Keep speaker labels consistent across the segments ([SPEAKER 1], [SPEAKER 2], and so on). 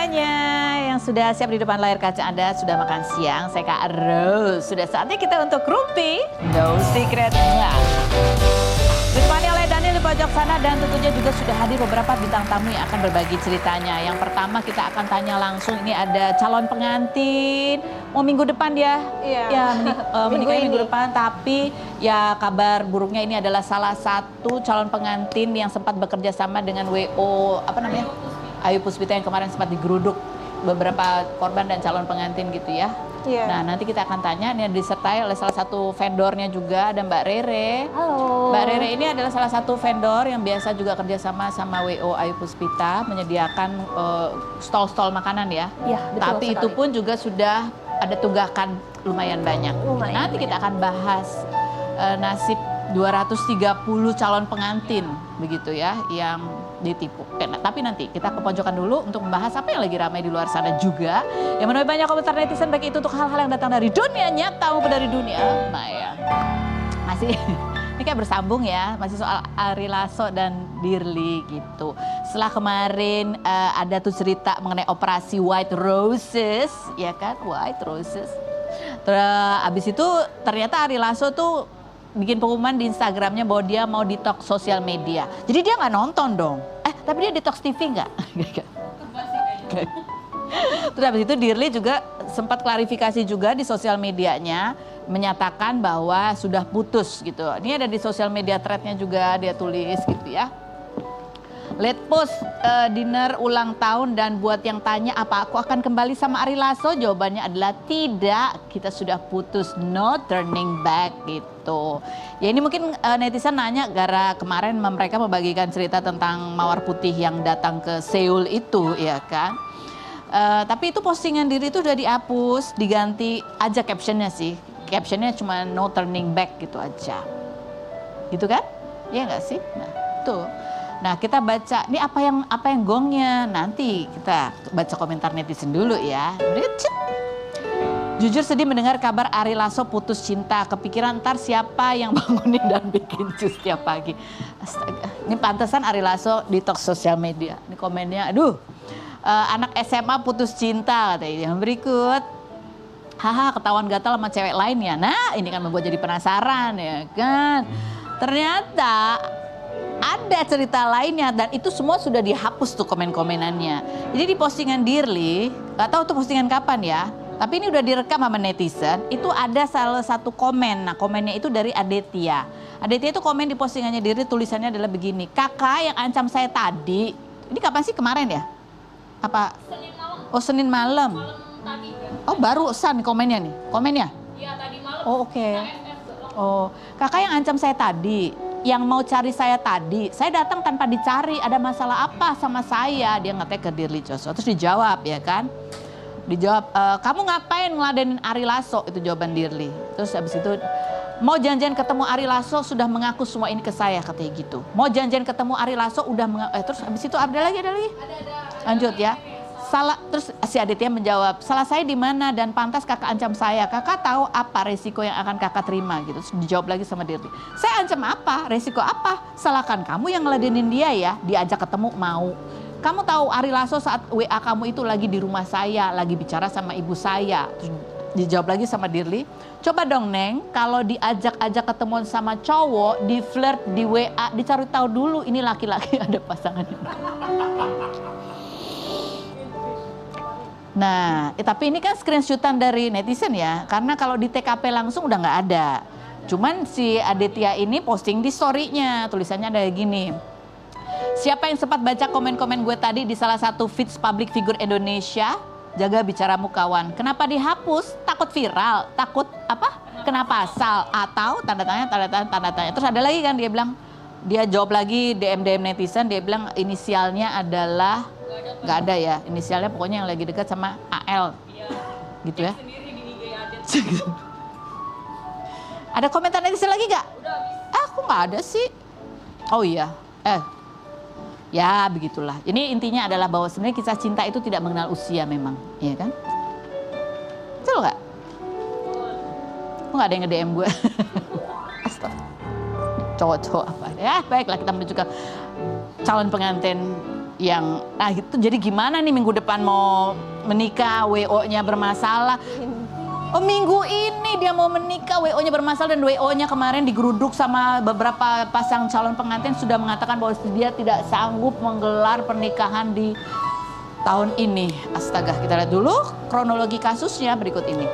[SPEAKER 1] semuanya yang sudah siap di depan layar kaca Anda, sudah makan siang. Saya Kak Rose. Sudah saatnya kita untuk Rumpi No Secret. Ditemani oleh Daniel di pojok sana dan tentunya juga sudah hadir beberapa bintang tamu yang akan berbagi ceritanya. Yang pertama kita akan tanya langsung, ini ada calon pengantin. Mau minggu depan dia?
[SPEAKER 2] Iya.
[SPEAKER 1] Ya, menikahnya minggu depan, tapi ya kabar buruknya ini adalah salah satu calon pengantin yang sempat bekerja sama dengan WO, apa namanya? Ayu Puspita yang kemarin sempat digeruduk beberapa korban dan calon pengantin gitu ya.
[SPEAKER 2] Iya.
[SPEAKER 1] Nah, nanti kita akan tanya, ini disertai oleh salah satu vendornya juga, ada Mbak Rere.
[SPEAKER 2] Halo.
[SPEAKER 1] Mbak Rere ini adalah salah satu vendor yang biasa juga kerjasama sama WO Ayu Puspita, menyediakan stol-stol makanan ya.
[SPEAKER 2] Iya, betul
[SPEAKER 1] Tapi
[SPEAKER 2] sekali.
[SPEAKER 1] itu pun juga sudah ada tunggakan lumayan banyak. Nanti kita akan bahas nasib 230 calon pengantin begitu ya yang ditipu. Oke, nah, tapi nanti kita ke pojokan dulu untuk membahas apa yang lagi ramai di luar sana juga. Yang menuai banyak komentar netizen baik itu untuk hal-hal yang datang dari dunia nyata maupun dari dunia maya. Masih ini kayak bersambung ya, masih soal Ari Lasso dan Dirly gitu. Setelah kemarin ada tuh cerita mengenai operasi White Roses, ya kan, White Roses. Abis itu ternyata Ari Lasso tuh bikin pengumuman di Instagramnya bahwa dia mau detox sosial media. Jadi dia nggak nonton dong. Tapi dia detox TV nggak? Terus habis itu Dirly juga sempat klarifikasi juga di sosial medianya, menyatakan bahwa sudah putus gitu. Ini ada di sosial media threadnya juga dia tulis gitu ya. Late post dinner ulang tahun dan buat yang tanya apa aku akan kembali sama Ari Lasso, jawabannya adalah tidak, kita sudah putus, no turning back gitu. Ya ini mungkin netizen nanya gara kemarin mereka membagikan cerita tentang Mawar Putih yang datang ke Seoul itu ya kan. Tapi itu postingan diri itu udah dihapus, diganti aja captionnya sih. Captionnya cuma no turning back gitu aja. Gitu kan? Iya nggak sih? Nah tuh. Nah kita baca, ini apa yang gongnya, nanti kita baca komentar netizen dulu ya. Jujur sedih mendengar kabar Ari Lasso putus cinta, kepikiran ntar siapa yang bangunin dan bikin jus tiap pagi. Astaga, ini pantesan Ari Lasso detox sosial media. Ini komennya, aduh, anak SMA putus cinta katanya. Yang berikut, haha ketahuan gatal sama cewek lain ya. Nah ini kan membuat jadi penasaran ya kan. Ternyata ada cerita lainnya dan itu semua sudah dihapus tuh komen-komenannya. Jadi di postingan Dirly, gak tahu tuh postingan kapan ya, tapi ini udah direkam sama netizen, itu ada salah satu komen. Nah komennya itu dari Aditya. Aditya itu komen di postingannya Dirly, tulisannya adalah begini, kakak yang ancam saya tadi, ini kapan sih, kemarin ya? Apa?
[SPEAKER 3] Senin malam.
[SPEAKER 1] Oh Senin malam.
[SPEAKER 3] Malam tadi kan.
[SPEAKER 1] Oh barusan komennya nih, komennya?
[SPEAKER 3] Iya tadi malam.
[SPEAKER 1] Oh oke. Oh kakak yang ancam saya tadi, yang mau cari saya tadi, saya datang tanpa dicari, ada masalah apa sama saya? Dia ngetek ke Dirly Joshua, terus dijawab ya kan? Dijawab, kamu ngapain ngeladenin Ari Lasso? Itu jawaban Dirly. Terus habis itu, mau janjian ketemu Ari Lasso sudah mengaku semua ini ke saya, katanya gitu. Mau janjian ketemu Ari Lasso udah terus habis itu ada lagi? Lanjut ya. Salah, terus si Aditya menjawab, salah saya di mana dan pantas kakak ancam saya. Kakak tahu apa resiko yang akan kakak terima gitu. Terus dijawab lagi sama Dirly. Saya ancam apa? Resiko apa? Salahkan kamu yang ngeladenin dia ya. Diajak ketemu mau. Kamu tahu Ari Lasso saat WA kamu itu lagi di rumah saya, lagi bicara sama ibu saya. Terus dijawab lagi sama Dirly. Coba dong Neng, kalau diajak-ajak ketemuan sama cowok, di flirt di WA, dicari tahu dulu ini laki-laki ada pasangannya. Nah, tapi ini kan screenshotan dari netizen ya, karena kalau di TKP langsung udah nggak ada. Cuman si Aditya ini posting di story-nya, tulisannya ada gini. Siapa yang sempat baca komen-komen gue tadi di salah satu feeds public figure Indonesia, jaga bicaramu kawan. Kenapa dihapus? Takut viral, takut apa? Kena pasal atau tanda tanya. Terus ada lagi kan dia bilang, dia jawab lagi DM netizen, dia bilang inisialnya adalah nggak ada ya, inisialnya pokoknya yang lagi dekat sama AL, gitu ya. Ada komentar netizen lagi nggak? Aku nggak ada sih. Oh iya, ya begitulah. Ini intinya adalah bahwa sebenarnya kisah cinta itu tidak mengenal usia memang, iya kan? Betul nggak? Kok nggak ada yang nge-DM gue? Astaga. Cowok-cowok apa? Ya baiklah, kita menuju ke calon pengantin yang itu jadi gimana nih minggu depan mau menikah, WO-nya bermasalah. Oh minggu ini dia mau menikah, WO-nya bermasalah dan WO-nya kemarin digeruduk sama beberapa pasang calon pengantin sudah mengatakan bahwa dia tidak sanggup menggelar pernikahan di tahun ini. Astaga, kita lihat dulu kronologi kasusnya berikut ini.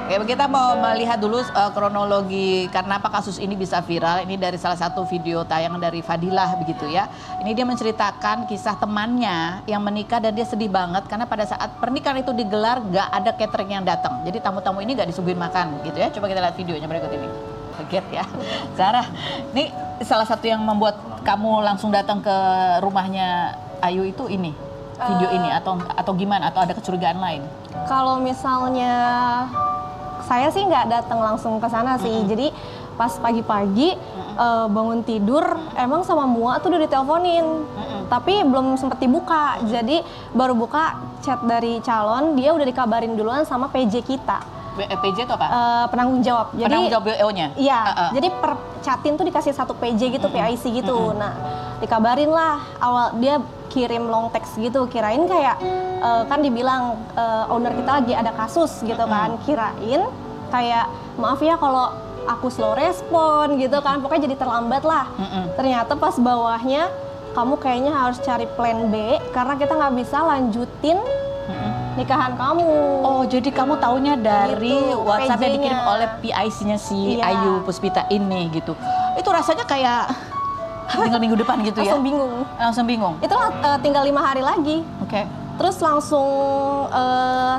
[SPEAKER 1] Oke, kita mau melihat dulu kronologi karena apa kasus ini bisa viral. Ini dari salah satu video tayangan dari Fadilah begitu ya. Ini dia menceritakan kisah temannya yang menikah dan dia sedih banget karena pada saat pernikahan itu digelar gak ada catering yang datang. Jadi tamu-tamu ini gak disuguhin makan gitu ya. Coba kita lihat videonya berikut ini. Kaget ya. Sarah, ini salah satu yang membuat kamu langsung datang ke rumahnya Ayu itu ini. Video ini atau gimana atau ada kecurigaan lain?
[SPEAKER 2] Kalau misalnya saya sih nggak datang langsung ke sana sih. Jadi pas pagi-pagi bangun tidur emang sama Mua tuh udah diteleponin. Tapi belum sempet dibuka. Jadi baru buka chat dari calon, dia udah dikabarin duluan sama PJ kita.
[SPEAKER 1] PJ itu apa?
[SPEAKER 2] Penanggung jawab. Jadi
[SPEAKER 1] Penanggung jawab BO-nya?
[SPEAKER 2] Iya. Jadi per chatin tuh dikasih satu PJ gitu, PIC gitu. Nah, dikabarin lah awal dia kirim long text gitu, kirain kayak kan dibilang owner kita lagi ada kasus gitu kan, kirain kayak maaf ya kalau aku slow respon gitu kan, pokoknya jadi terlambat lah. Ternyata pas bawahnya kamu kayaknya harus cari plan B karena kita nggak bisa lanjutin nikahan kamu.
[SPEAKER 1] Oh, jadi kamu taunya dari
[SPEAKER 2] Gitu,
[SPEAKER 1] WhatsApp yang
[SPEAKER 2] PJ-nya.
[SPEAKER 1] dikirim oleh PIC-nya si
[SPEAKER 2] Iya.
[SPEAKER 1] Ayu Puspita ini gitu. Itu rasanya kayak tinggal minggu depan gitu ya?
[SPEAKER 2] Langsung bingung.
[SPEAKER 1] Langsung bingung?
[SPEAKER 2] Itu tinggal 5 hari lagi.
[SPEAKER 1] Oke.
[SPEAKER 2] Terus langsung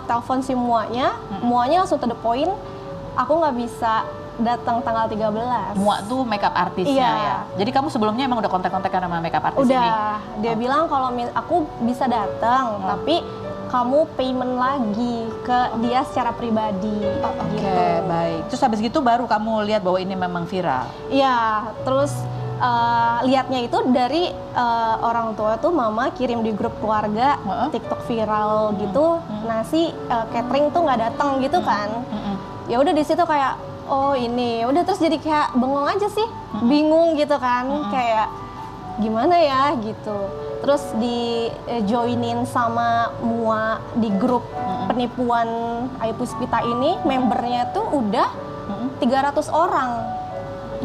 [SPEAKER 2] telepon si Muanya langsung to the point, aku nggak bisa datang tanggal 13.
[SPEAKER 1] Mua tuh makeup artisnya
[SPEAKER 2] Iya.
[SPEAKER 1] ya? Jadi kamu sebelumnya emang udah kontak-kontakan sama makeup artis ini?
[SPEAKER 2] Udah, dia bilang kalau aku bisa datang, tapi kamu payment lagi ke dia secara pribadi.
[SPEAKER 1] Oke,
[SPEAKER 2] gitu.
[SPEAKER 1] baik. Terus habis gitu baru kamu lihat bahwa ini memang viral?
[SPEAKER 2] Iya, terus lihatnya itu dari orang tua tuh mama kirim di grup keluarga TikTok viral gitu. Nah si catering tuh nggak datang gitu kan. Ya udah di situ kayak oh ini, udah terus jadi kayak bengong aja sih, bingung gitu kan, kayak gimana ya gitu. Terus di joinin sama Mua di grup penipuan Ayu Puspita ini, membernya tuh udah 300 orang.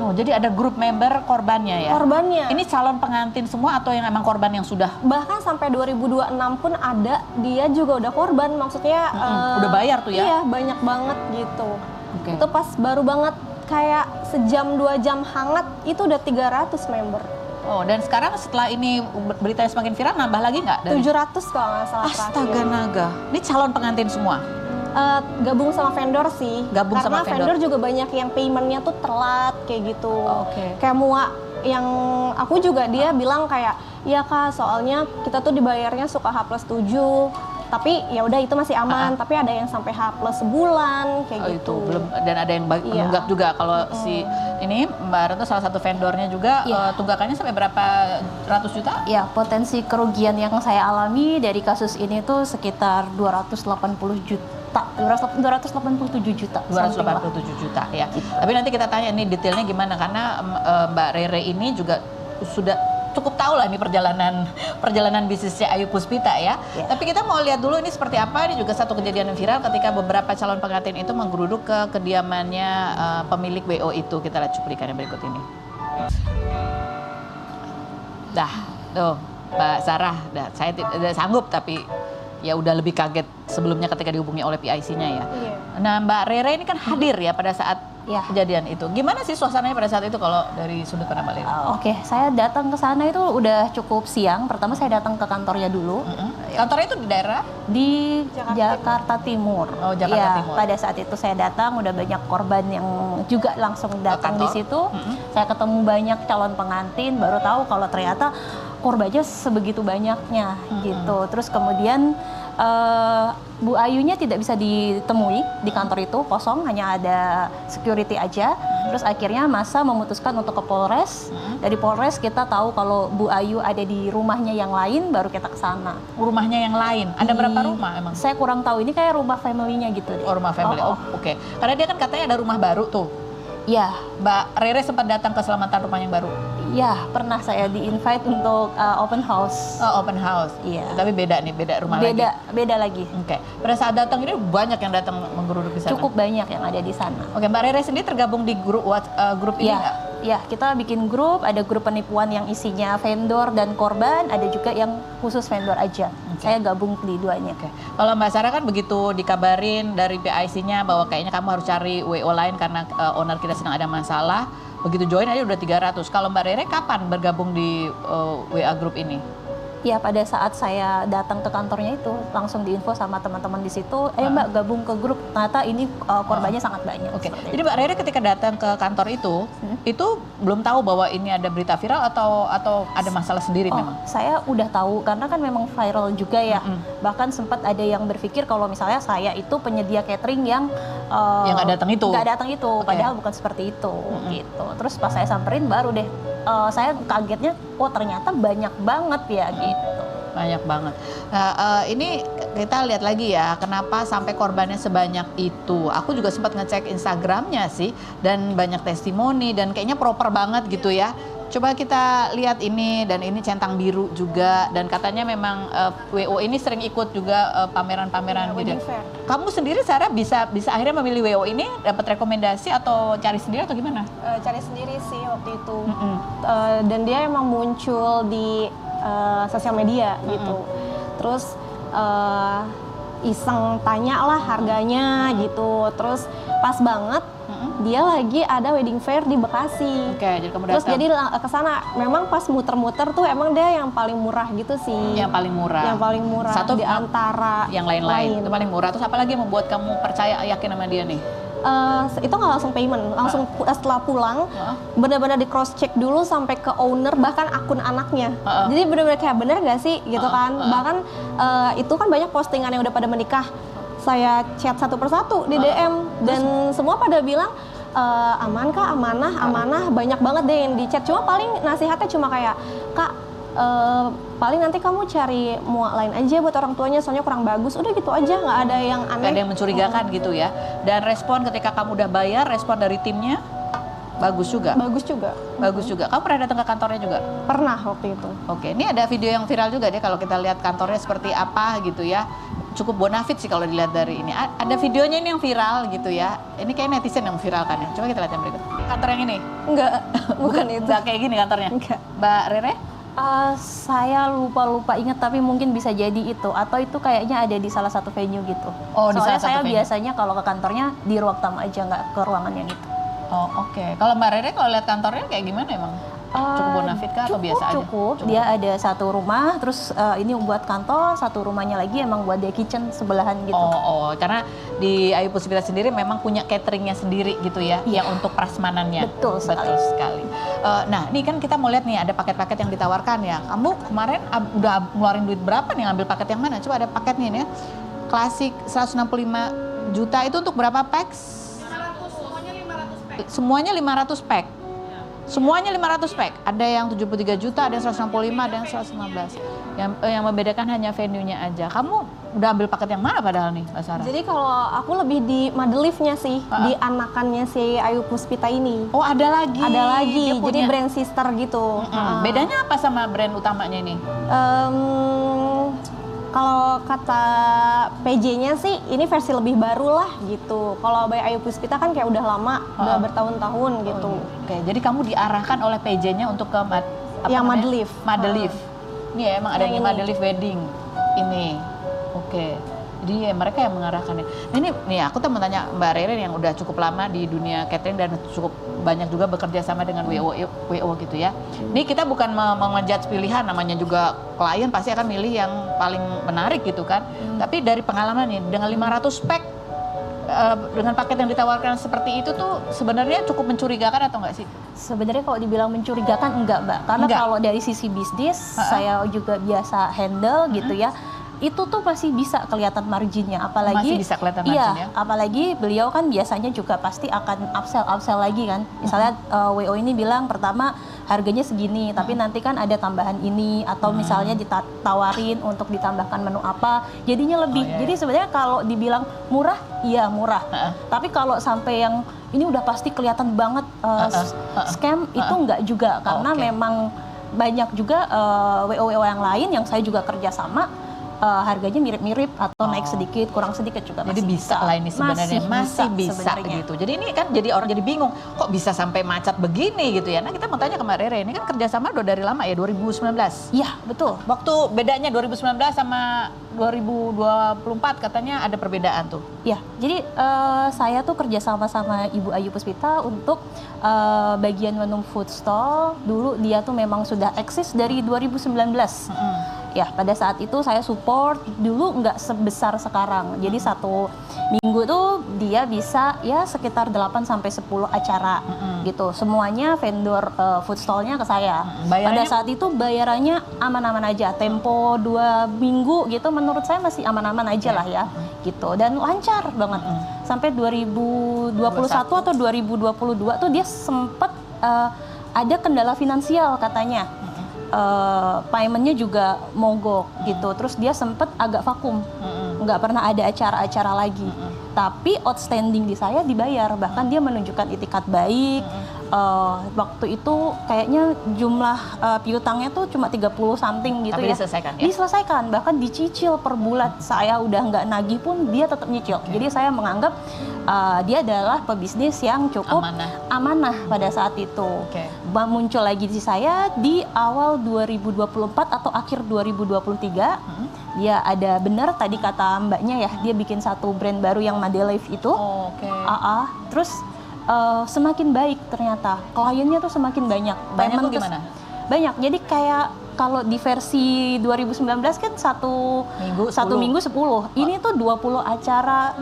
[SPEAKER 1] Oh, jadi ada grup member korbannya ya?
[SPEAKER 2] Korbannya.
[SPEAKER 1] Ini calon pengantin semua atau yang emang korban yang sudah?
[SPEAKER 2] Bahkan sampai 2026 pun ada, dia juga udah korban, maksudnya
[SPEAKER 1] udah bayar tuh ya?
[SPEAKER 2] Iya, banyak banget gitu.
[SPEAKER 1] Oke.
[SPEAKER 2] Itu pas baru banget kayak sejam 2 jam hangat itu udah 300 member.
[SPEAKER 1] Oh, dan sekarang setelah ini beritanya semakin viral, nambah lagi nggak?
[SPEAKER 2] 700 kalau nggak salah
[SPEAKER 1] Astaga
[SPEAKER 2] terakhir.
[SPEAKER 1] naga. Ini calon pengantin semua?
[SPEAKER 2] Gabung sama vendor sih.
[SPEAKER 1] Gabung
[SPEAKER 2] karena
[SPEAKER 1] sama vendor.
[SPEAKER 2] juga banyak yang paymentnya tuh telat kayak gitu.
[SPEAKER 1] Oke.
[SPEAKER 2] Kayak Mua yang aku juga dia bilang kayak ya Kak, soalnya kita tuh dibayarnya suka H+7. Tapi ya udah itu masih aman, tapi ada yang sampai H+ sebulan kayak
[SPEAKER 1] Oh,
[SPEAKER 2] gitu.
[SPEAKER 1] itu belum, dan ada yang menunggak juga kalau si ini Mbak Retno salah satu vendornya juga tunggakannya sampai berapa ratus juta?
[SPEAKER 4] Ya, potensi kerugian yang saya alami dari kasus ini tuh sekitar 287 juta.
[SPEAKER 1] 287 juta ya. Tapi nanti kita tanya ini detailnya gimana karena Mbak Rere ini juga sudah cukup tahu lah ini perjalanan bisnisnya Ayu Puspita ya. Tapi kita mau lihat dulu ini seperti apa. Ini juga satu kejadian yang viral ketika beberapa calon pengantin itu menggeruduk ke kediamannya pemilik WO itu. Kita lihat cuplikannya berikut ini. Dah, tuh Mbak Sarah, saya tidak sanggup tapi ya udah lebih kaget sebelumnya ketika dihubungi oleh PIC-nya ya.
[SPEAKER 2] Iya.
[SPEAKER 1] Nah Mbak Rere ini kan hadir ya pada saat kejadian itu. Gimana sih suasananya pada saat itu kalau dari sudut pandang Mbak Rere?
[SPEAKER 4] Oke, saya datang ke sana itu udah cukup siang. Pertama saya datang ke kantornya dulu
[SPEAKER 1] Kantornya itu di daerah?
[SPEAKER 4] di Jakarta Timur.
[SPEAKER 1] Oh, Jakarta
[SPEAKER 4] Ya,
[SPEAKER 1] Timur.
[SPEAKER 4] pada saat itu saya datang udah banyak korban yang juga langsung datang di
[SPEAKER 1] kantor?
[SPEAKER 4] situ. Saya ketemu banyak calon pengantin, baru tahu kalau ternyata korbannya sebegitu banyaknya gitu. Terus kemudian Bu Ayunya tidak bisa ditemui di kantor itu, kosong, hanya ada security aja. Terus akhirnya masa memutuskan untuk ke Polres. Dari Polres kita tahu kalau Bu Ayu ada di rumahnya yang lain, baru kita ke sana.
[SPEAKER 1] Rumahnya yang lain. Ada berapa rumah emang?
[SPEAKER 4] Saya kurang tahu, ini kayak rumah family-nya gitu deh.
[SPEAKER 1] Oh, rumah family. Oh, oke. Karena dia kan katanya ada rumah baru tuh.
[SPEAKER 4] Ya,
[SPEAKER 1] Mbak Rere sempat datang ke selamatan rumah yang baru.
[SPEAKER 4] Ya, pernah saya di-invite untuk open house.
[SPEAKER 1] Oh, open house.
[SPEAKER 4] Iya.
[SPEAKER 1] Tapi beda nih, beda rumah lagi.
[SPEAKER 4] Beda lagi.
[SPEAKER 1] Oke. Pada saat datang ini banyak yang datang menggeruduk di sana.
[SPEAKER 4] Cukup banyak yang ada di sana.
[SPEAKER 1] Oke, Mbak Rere sendiri tergabung di grup ini
[SPEAKER 4] Iya,
[SPEAKER 1] nggak?
[SPEAKER 4] ya, kita bikin grup, ada grup penipuan yang isinya vendor dan korban, ada juga yang khusus vendor aja. Saya gabung di duanya.
[SPEAKER 1] Oke. Kalau Mbak Sarah kan begitu dikabarin dari PIC-nya bahwa kayaknya kamu harus cari WO lain karena owner kita sedang ada masalah, begitu join aja udah 300. Kalau Mbak Rere kapan bergabung di WA group ini?
[SPEAKER 4] Ya, pada saat saya datang ke kantornya itu langsung diinfo sama teman-teman di situ, ayo Mbak gabung ke grup. Ternyata ini korbannya sangat banyak.
[SPEAKER 1] Oke.
[SPEAKER 4] seperti
[SPEAKER 1] Jadi
[SPEAKER 4] itu.
[SPEAKER 1] Mbak Rere ketika datang ke kantor itu belum tahu bahwa ini ada berita viral atau ada masalah sendiri
[SPEAKER 4] Oh,
[SPEAKER 1] memang?
[SPEAKER 4] saya udah tahu karena kan memang viral juga ya. Bahkan sempat ada yang berpikir kalau misalnya saya itu penyedia catering yang
[SPEAKER 1] Yang nggak datang itu?
[SPEAKER 4] Nggak datang itu, padahal bukan seperti itu gitu. Terus pas saya samperin baru deh saya kagetnya, oh ternyata banyak banget ya gitu.
[SPEAKER 1] Banyak banget. Nah, ini kita lihat lagi ya, kenapa sampai korbannya sebanyak itu. Aku juga sempat ngecek Instagramnya sih, dan banyak testimoni, dan kayaknya proper banget gitu ya. Coba kita lihat ini, dan ini centang biru juga, dan katanya memang WO ini sering ikut juga pameran-pameran gitu.
[SPEAKER 2] wedding fair.
[SPEAKER 1] Kamu sendiri Sarah bisa akhirnya memilih WO ini, dapat rekomendasi atau cari sendiri atau gimana?
[SPEAKER 2] Cari sendiri sih waktu itu. Dan dia emang muncul di sosial media gitu. Terus iseng tanya lah harganya gitu. Terus pas banget dia lagi ada wedding fair di Bekasi.
[SPEAKER 1] Oke, jadi kamu
[SPEAKER 2] Terus
[SPEAKER 1] datang.
[SPEAKER 2] jadi ke sana. Memang pas muter-muter tuh emang dia yang paling murah gitu sih.
[SPEAKER 1] Yang paling murah.
[SPEAKER 2] Yang paling murah
[SPEAKER 1] Satu
[SPEAKER 2] di antara
[SPEAKER 1] yang lain-lain. Itu paling murah. Terus apa lagi yang membuat kamu percaya yakin sama dia nih?
[SPEAKER 2] Itu nggak langsung payment, langsung setelah pulang benar-benar di cross check dulu sampai ke owner bahkan akun anaknya. Jadi benar-benar kayak bener gak sih gitu kan. Bahkan itu kan banyak postingan yang udah pada menikah. Saya chat satu persatu di DM dan semua pada bilang aman kak, amanah, banyak banget deh yang di chat. Cuma paling nasihatnya cuma kayak kak paling nanti kamu cari muak lain aja buat orang tuanya soalnya kurang bagus, udah gitu aja, nggak ada yang aneh.
[SPEAKER 1] Nggak ada yang mencurigakan gitu ya. Dan respon ketika kamu udah bayar, respon dari timnya bagus juga.
[SPEAKER 2] Bagus juga.
[SPEAKER 1] Bagus juga. Kamu pernah datang ke kantornya juga?
[SPEAKER 2] Pernah waktu itu.
[SPEAKER 1] Oke, ini ada video yang viral juga deh kalau kita lihat kantornya seperti apa gitu ya. Cukup bonafit sih kalau dilihat dari ini. Ada videonya ini yang viral gitu ya. Ini kayak netizen yang viralkan ya. Coba kita lihat yang berikut. Kantor yang ini?
[SPEAKER 2] Enggak, bukan itu.
[SPEAKER 1] Nggak kayak gini kantornya?
[SPEAKER 2] Enggak.
[SPEAKER 1] Mbak Rere?
[SPEAKER 4] Saya lupa ingat tapi mungkin bisa jadi itu atau itu kayaknya ada di salah satu venue gitu.
[SPEAKER 1] Oh, di
[SPEAKER 4] Soalnya
[SPEAKER 1] salah satu
[SPEAKER 4] saya
[SPEAKER 1] venue.
[SPEAKER 4] biasanya kalau ke kantornya di ruang tamu aja, nggak ke ruangan yang itu.
[SPEAKER 1] Oh, oke. Kalau Mbak Rere kalau lihat kantornya kayak gimana emang? Cukup bonafit kah atau biasa aja?
[SPEAKER 4] Cukup. Dia ada satu rumah, terus ini buat kantor, satu rumahnya lagi emang buat dia kitchen sebelahan gitu.
[SPEAKER 1] Karena di Ayu Puspita sendiri memang punya cateringnya sendiri gitu ya, yang untuk prasmanannya.
[SPEAKER 4] Betul sekali.
[SPEAKER 1] Betul sekali. Nah, ini kan kita mau lihat nih ada paket-paket yang ditawarkan ya. Kamu kemarin udah ngeluarin duit berapa nih ngambil paket yang mana? Coba ada paketnya nih ya. Klasik 165 juta itu untuk berapa packs?
[SPEAKER 3] 500, semuanya 500 pack.
[SPEAKER 1] Semuanya 500 pack. Semuanya 500 pack. Ada yang 73 juta, ada yang 165, ada yang 115. Yang membedakan hanya venue-nya aja. Kamu udah ambil paket yang mana padahal nih, Mbak Sarah?
[SPEAKER 2] Jadi kalau aku lebih di Madelive-nya sih, di anakannya si Ayu Puspita ini.
[SPEAKER 1] Oh, ada lagi.
[SPEAKER 2] Ada lagi,
[SPEAKER 1] Dia
[SPEAKER 2] jadi
[SPEAKER 1] punya-
[SPEAKER 2] brand sister gitu.
[SPEAKER 1] Bedanya apa sama brand utamanya ini?
[SPEAKER 2] Kalau kata PJ-nya sih ini versi lebih baru lah gitu. Kalau By Ayu Puspita kan kayak udah lama, udah bertahun-tahun gitu.
[SPEAKER 1] Oke, jadi kamu diarahkan oleh PJ-nya untuk ke
[SPEAKER 2] Yang Madelive.
[SPEAKER 1] Madelive. Ini ya emang ada
[SPEAKER 2] Yang
[SPEAKER 1] di
[SPEAKER 2] ini.
[SPEAKER 1] Madelive Wedding. Ini. Oke. Jadi ya mereka yang mengarahkannya. Nah, ini nih aku tuh mau tanya Mbak Rere yang udah cukup lama di dunia catering dan cukup banyak juga bekerja sama dengan WO gitu ya. Ini kita bukan mengejudge pilihan, namanya juga klien pasti akan milih yang paling menarik gitu kan. Tapi dari pengalaman nih dengan 500 pack dengan paket yang ditawarkan seperti itu tuh sebenarnya cukup mencurigakan atau enggak sih?
[SPEAKER 4] Sebenarnya kalau dibilang mencurigakan enggak, Mbak. Karena
[SPEAKER 1] Enggak.
[SPEAKER 4] kalau dari sisi bisnis saya juga biasa handle gitu ya. itu tuh masih bisa kelihatan marginnya, apalagi
[SPEAKER 1] Masih bisa kelihatan marginnya?
[SPEAKER 4] Iya, apalagi beliau kan biasanya juga pasti akan upsell lagi kan. Misalnya WO ini bilang pertama harganya segini, tapi nanti kan ada tambahan ini, atau misalnya ditawarin untuk ditambahkan menu apa, jadinya lebih.
[SPEAKER 1] Oh, iya,
[SPEAKER 4] Jadi sebenarnya kalau dibilang murah, iya murah. Tapi kalau sampai yang ini udah pasti kelihatan banget scam, itu enggak juga, karena
[SPEAKER 1] Oke.
[SPEAKER 4] memang banyak juga WO yang lain yang saya juga kerja sama, harganya mirip-mirip atau naik sedikit, kurang sedikit juga
[SPEAKER 1] Jadi
[SPEAKER 4] masih
[SPEAKER 1] bisa lah ini sebenarnya, masih bisa
[SPEAKER 4] sebenarnya.
[SPEAKER 1] gitu. Jadi ini kan jadi orang jadi bingung, kok bisa sampai macet begini gitu ya. Nah kita mau tanya ke Mbak Rere, ini kan kerjasama udah dari lama ya, 2019.
[SPEAKER 4] Iya, betul.
[SPEAKER 1] Waktu bedanya 2019 sama 2024 katanya ada perbedaan tuh.
[SPEAKER 4] Ya, jadi saya tuh kerja sama Ibu Ayu Puspita untuk bagian menu food stall. Dulu dia tuh memang sudah eksis dari 2019. Ya, pada saat itu saya support, dulu nggak sebesar sekarang. Jadi satu minggu tuh dia bisa ya sekitar 8 sampai 10 acara gitu. Semuanya vendor food stallnya ke saya.
[SPEAKER 1] Bayarannya?
[SPEAKER 4] Pada saat itu bayarannya aman-aman aja. Tempo 2 minggu gitu menurut saya masih aman-aman aja lah ya. Gitu. Dan lancar banget. Sampai 2021 atau 2022 tuh dia sempat ada kendala finansial katanya. Paymentnya juga mogok gitu, terus dia sempet agak vakum, nggak pernah ada acara-acara lagi. Tapi outstanding di saya dibayar, bahkan dia menunjukkan itikat baik. Waktu itu kayaknya jumlah piutangnya tuh cuma 30 something gitu.
[SPEAKER 1] Tapi
[SPEAKER 4] ya.
[SPEAKER 1] diselesaikan ya?
[SPEAKER 4] Diselesaikan, bahkan dicicil per bulan. Saya udah nggak nagih pun dia tetap nyicil. Jadi saya menganggap dia adalah pebisnis yang cukup amanah pada saat itu. Muncul lagi di saya di awal 2024 atau akhir 2023. Dia ada benar tadi kata mbaknya ya, dia bikin satu brand baru yang Madelife itu. Terus semakin baik ternyata, kliennya tuh semakin banyak.
[SPEAKER 1] Banyak tuh gimana?
[SPEAKER 4] Banyak, jadi kayak kalau di versi 2019 kan satu minggu 10. Ini tuh 20 acara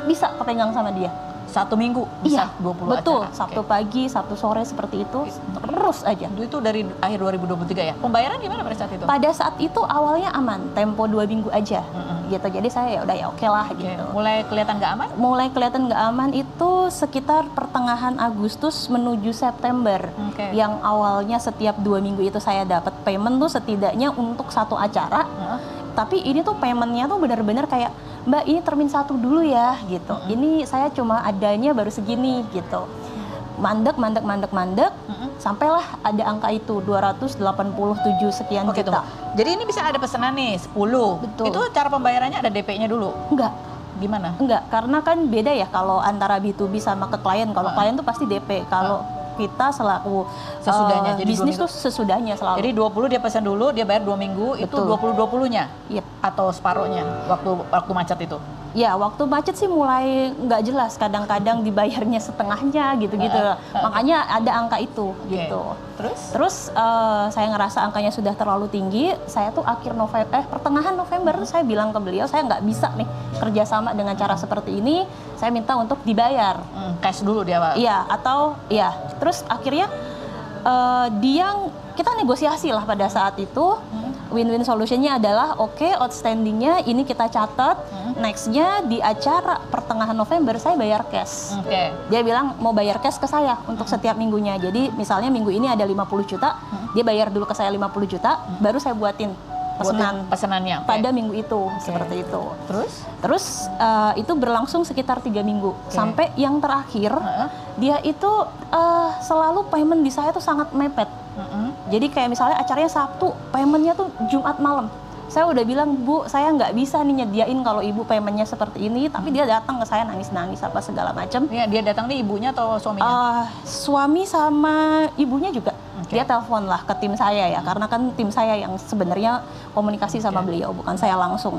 [SPEAKER 4] bisa kepegang sama dia.
[SPEAKER 1] Satu minggu bisa 20
[SPEAKER 4] betul,
[SPEAKER 1] acara?
[SPEAKER 4] Sabtu pagi, Sabtu sore seperti itu, terus aja.
[SPEAKER 1] Itu dari akhir 2023 ya? Pembayaran gimana pada saat itu?
[SPEAKER 4] Pada saat itu awalnya aman, tempo 2 minggu aja gitu. Jadi saya ya udah ya oke lah gitu.
[SPEAKER 1] Mulai kelihatan nggak aman?
[SPEAKER 4] Mulai kelihatan nggak aman itu sekitar pertengahan Agustus menuju September. Yang awalnya setiap 2 minggu itu saya dapat payment tuh setidaknya untuk satu acara. Tapi ini tuh paymentnya tuh benar-benar kayak, Mbak ini termin 1 dulu ya gitu. Ini saya cuma adanya baru segini gitu. Mandek, sampailah ada angka itu 287 sekian juta.
[SPEAKER 1] Jadi ini bisa ada pesanan nih 10.
[SPEAKER 4] Betul.
[SPEAKER 1] Itu cara pembayarannya ada DP-nya dulu?
[SPEAKER 4] Enggak.
[SPEAKER 1] Gimana?
[SPEAKER 4] Enggak, karena kan beda ya kalau antara B2B sama ke klien. Kalau klien tuh pasti DP. Kalau kita selaku
[SPEAKER 1] sesudahnya, jadi
[SPEAKER 4] bisnis tuh sesudahnya selalu.
[SPEAKER 1] Jadi 20 dia pesan dulu, dia bayar 2 minggu,
[SPEAKER 4] Betul.
[SPEAKER 1] itu 20-20-nya?
[SPEAKER 4] Yep.
[SPEAKER 1] Atau separuhnya waktu macet itu?
[SPEAKER 4] Ya, waktu macet sih mulai nggak jelas. Kadang-kadang dibayarnya setengahnya gitu-gitu. Makanya ada angka itu gitu. Terus saya ngerasa angkanya sudah terlalu tinggi. Saya tuh pertengahan November tuh saya bilang ke beliau, saya nggak bisa nih kerjasama dengan cara seperti ini. Saya minta untuk dibayar.
[SPEAKER 1] Cash dulu dia, Pak?
[SPEAKER 4] Iya, atau ya. Terus akhirnya kita negosiasi lah pada saat itu. Win-win solutionnya adalah outstandingnya ini kita catat, nextnya di acara pertengahan November saya bayar cash. Dia bilang mau bayar cash ke saya untuk setiap minggunya. Jadi misalnya minggu ini ada 50 juta, dia bayar dulu ke saya 50 juta, baru saya buatin
[SPEAKER 1] pesanannya
[SPEAKER 4] pada minggu itu, seperti itu. Terus itu berlangsung sekitar 3 minggu sampai yang terakhir dia itu selalu payment di saya tuh sangat mepet. Jadi kayak misalnya acaranya Sabtu, paymentnya tuh Jumat malam. Saya udah bilang, Bu, saya nggak bisa nih nyediain kalau ibu paymentnya seperti ini. Tapi dia datang ke saya nangis-nangis apa segala macam.
[SPEAKER 1] Ya, dia datang nih ibunya atau suaminya?
[SPEAKER 4] Suami sama ibunya juga. Dia telepon lah ke tim saya ya, karena kan tim saya yang sebenarnya komunikasi sama beliau, bukan saya langsung.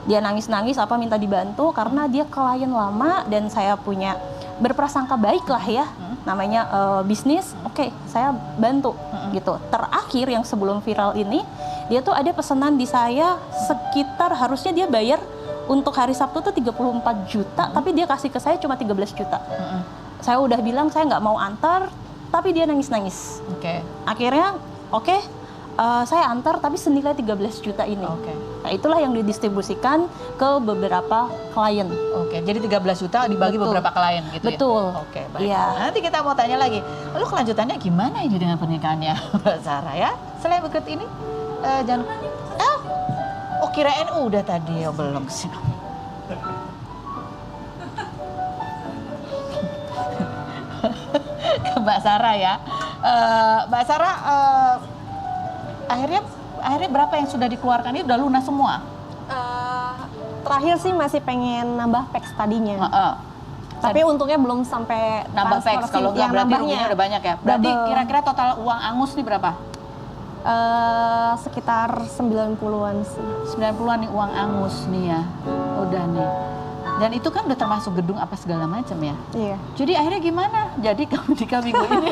[SPEAKER 4] Dia nangis-nangis apa minta dibantu karena dia klien lama dan saya punya berprasangka baik lah ya, namanya bisnis, oke, saya bantu gitu. Terakhir yang sebelum viral ini, dia tuh ada pesanan di saya sekitar harusnya dia bayar untuk hari Sabtu tuh 34 juta, tapi dia kasih ke saya cuma 13 juta. Saya udah bilang saya nggak mau antar, tapi dia nangis-nangis. Akhirnya, Saya antar tapi senilai 13 juta ini.
[SPEAKER 1] Oke.
[SPEAKER 4] Nah, itulah yang didistribusikan ke beberapa klien.
[SPEAKER 1] Oke, jadi 13 juta dibagi
[SPEAKER 4] Betul.
[SPEAKER 1] beberapa klien gitu
[SPEAKER 4] Betul.
[SPEAKER 1] ya? Oke, baik.
[SPEAKER 4] Iya.
[SPEAKER 1] Nah, nanti kita mau tanya lagi, lalu kelanjutannya gimana ini dengan pernikahannya Mbak Sarah ya? Selain berikut ini, jangan... Oh kirain udah tadi, oh belum kesini. Ke Mbak Sarah ya. Mbak Sarah, akhirnya berapa yang sudah dikeluarkan ini udah lunas semua?
[SPEAKER 2] Terakhir sih masih pengen nambah packs tadinya.
[SPEAKER 1] Heeh.
[SPEAKER 2] Tapi untungnya belum sampai
[SPEAKER 1] Nambah
[SPEAKER 2] transfer
[SPEAKER 1] packs,
[SPEAKER 2] sih,
[SPEAKER 1] kalau nggak
[SPEAKER 2] yang
[SPEAKER 1] berarti
[SPEAKER 2] nambahnya.
[SPEAKER 1] ruginya udah banyak ya. Berarti
[SPEAKER 2] Double.
[SPEAKER 1] kira-kira total uang angus nih berapa?
[SPEAKER 2] Sekitar 90-an sih.
[SPEAKER 1] 90-an nih uang angus nih ya. Udah nih. Dan itu kan udah termasuk gedung apa segala macam ya.
[SPEAKER 2] Iya.
[SPEAKER 1] Jadi akhirnya gimana? Jadi kamu nikah minggu ini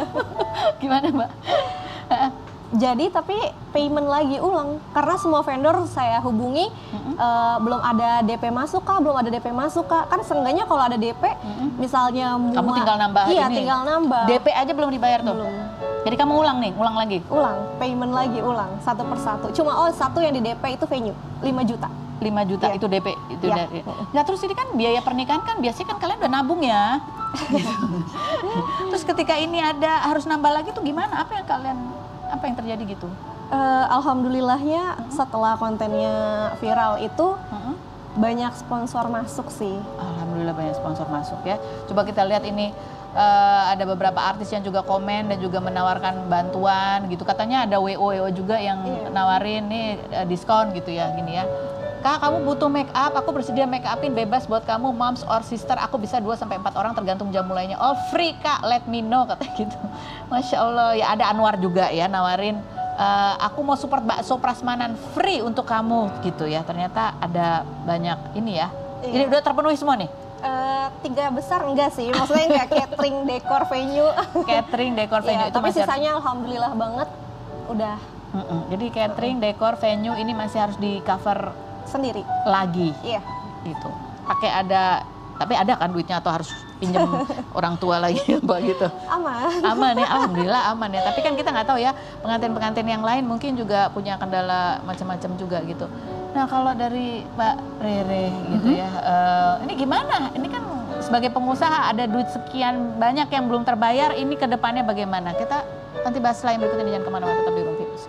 [SPEAKER 1] gimana Mbak?
[SPEAKER 2] Jadi tapi payment lagi ulang karena semua vendor saya hubungi belum ada DP masuk kah, belum ada DP masuk kah. Kan seenggaknya kalau ada DP misalnya
[SPEAKER 1] Kamu tinggal nambah
[SPEAKER 2] iya,
[SPEAKER 1] ini.
[SPEAKER 2] tinggal nambah.
[SPEAKER 1] DP aja belum dibayar tuh.
[SPEAKER 2] Belum.
[SPEAKER 1] Jadi kamu ulang nih, ulang lagi.
[SPEAKER 2] Ulang, payment lagi ulang satu persatu. Cuma satu yang di DP itu venue 5 juta.
[SPEAKER 1] 5 juta
[SPEAKER 2] Iya.
[SPEAKER 1] itu DP itu
[SPEAKER 2] Iya.
[SPEAKER 1] dari. Nah, terus ini kan biaya pernikahan kan biasanya kan kalian udah nabung ya. Terus ketika ini ada harus nambah lagi tuh gimana? Apa yang terjadi gitu?
[SPEAKER 2] Alhamdulillahnya setelah kontennya viral itu banyak sponsor masuk sih.
[SPEAKER 1] Alhamdulillah banyak sponsor masuk ya. Coba kita lihat ini ada beberapa artis yang juga komen dan juga menawarkan bantuan gitu. Katanya ada WO juga yang nawarin nih diskon gitu ya gini ya. Kak, kamu butuh make up, aku bersedia make upin bebas buat kamu, moms or sister, aku bisa 2 sampai 4 orang tergantung jam mulainya. All free Kak, let me know katanya gitu. Masya Allah, ya ada Anwar juga ya nawarin aku mau support bakso prasmanan free untuk kamu gitu ya. Ternyata ada banyak ini ya.
[SPEAKER 2] Iya.
[SPEAKER 1] Ini udah terpenuhi semua nih?
[SPEAKER 2] 3 besar enggak sih, maksudnya enggak catering, dekor, venue.
[SPEAKER 1] Catering, dekor, venue
[SPEAKER 2] Iya,
[SPEAKER 1] itu
[SPEAKER 2] tapi
[SPEAKER 1] masih
[SPEAKER 2] sisanya alhamdulillah banget udah
[SPEAKER 1] Jadi catering, dekor, venue ini masih harus di cover
[SPEAKER 2] sendiri.
[SPEAKER 1] lagi
[SPEAKER 2] Iya.
[SPEAKER 1] gitu. Tapi ada kan duitnya atau harus pinjam orang tua lagi apa gitu.
[SPEAKER 2] Aman.
[SPEAKER 1] Aman ya, alhamdulillah aman ya. Tapi kan kita nggak tahu ya, pengantin-pengantin yang lain mungkin juga punya kendala macam-macam juga gitu. Nah kalau dari Mbak Rere gitu ya, ini gimana? Ini kan sebagai pengusaha ada duit sekian banyak yang belum terbayar, ini ke depannya bagaimana? Kita nanti bahas setelah yang berikut ini, jangan kemana-mana, tetap di Ruang Virus.